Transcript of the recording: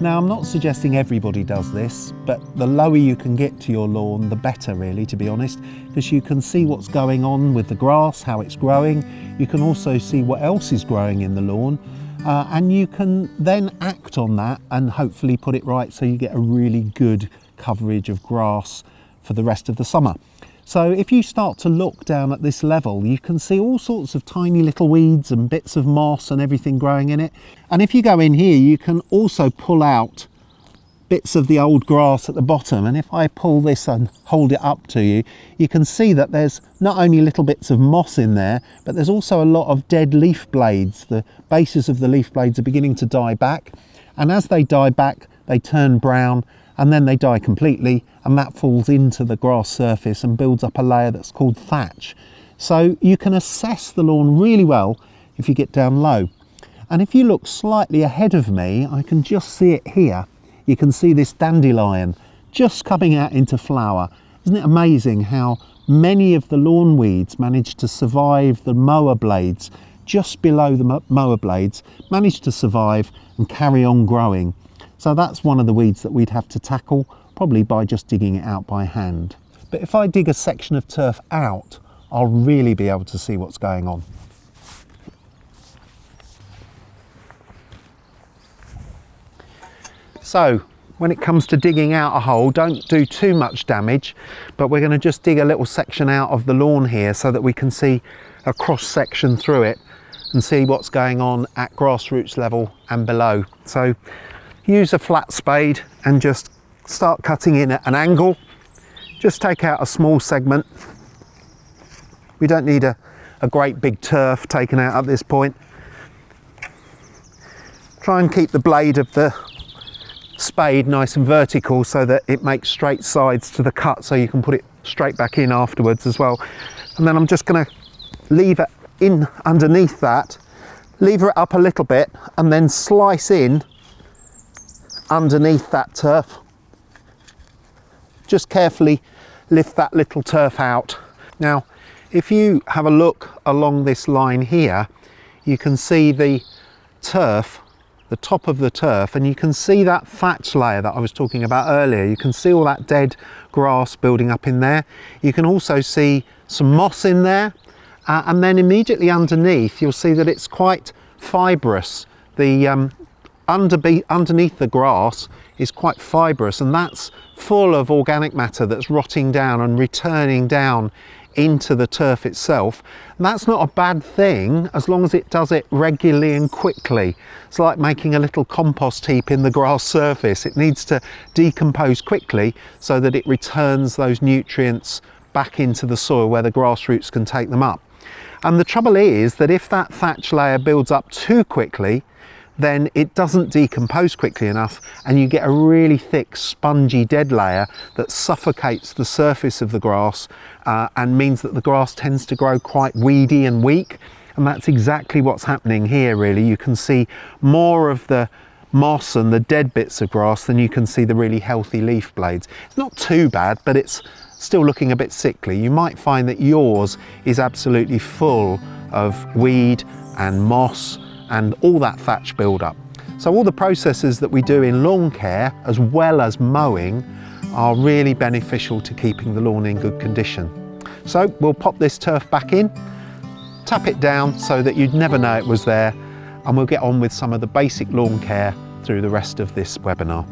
Now, I'm not suggesting everybody does this, but the lower you can get to your lawn, the better really, to be honest, because you can see what's going on with the grass, how it's growing. You can also see what else is growing in the lawn, and you can then act on that and hopefully put it right so you get a really good coverage of grass for the rest of the summer. So if you start to look down at this level, you can see all sorts of tiny little weeds and bits of moss and everything growing in it. And if you go in here, you can also pull out bits of the old grass at the bottom. And if I pull this and hold it up to you, you can see that there's not only little bits of moss in there, but there's also a lot of dead leaf blades. The bases of the leaf blades are beginning to die back. And as they die back, they turn brown, and then they die completely, and that falls into the grass surface and builds up a layer that's called thatch. So you can assess the lawn really well if you get down low. And if you look slightly ahead of me, I can just see it here. You can see this dandelion just coming out into flower. Isn't it amazing how many of the lawn weeds manage to survive the mower blades? Just below the mower blades, manage to survive and carry on growing. So that's one of the weeds that we'd have to tackle, probably by just digging it out by hand. But if I dig a section of turf out, I'll really be able to see what's going on. So when it comes to digging out a hole, don't do too much damage, but we're going to just dig a little section out of the lawn here so that we can see a cross section through it and see what's going on at grassroots level and below. So use a flat spade and just start cutting in at an angle. Just take out a small segment. We don't need a great big turf taken out at this point. Try and keep the blade of the spade nice and vertical so that it makes straight sides to the cut, so you can put it straight back in afterwards as well. And then I'm just going to leave it in underneath that, lever it up a little bit, and then slice in underneath that turf. Just carefully lift that little turf out. Now, if you have a look along this line here, you can see the turf, the top of the turf, and you can see that thatch layer that I was talking about earlier. You can see all that dead grass building up in there. You can also see some moss in there, and then immediately underneath you'll see that it's quite fibrous. The underneath the grass is quite fibrous, and that's full of organic matter that's rotting down and returning down into the turf itself. And that's not a bad thing as long as it does it regularly and quickly. It's like making a little compost heap in the grass surface. It needs to decompose quickly so that it returns those nutrients back into the soil where the grass roots can take them up. And the trouble is that if that thatch layer builds up too quickly, then it doesn't decompose quickly enough, and you get a really thick spongy dead layer that suffocates the surface of the grass and means that the grass tends to grow quite weedy and weak. And that's exactly what's happening here really. You can see more of the moss and the dead bits of grass than you can see the really healthy leaf blades. It's not too bad, but it's still looking a bit sickly. You might find that yours is absolutely full of weed and moss and all that thatch build-up. So all the processes that we do in lawn care as well as mowing are really beneficial to keeping the lawn in good condition. So we'll pop this turf back in, tap it down so that you'd never know it was there, and we'll get on with some of the basic lawn care through the rest of this webinar.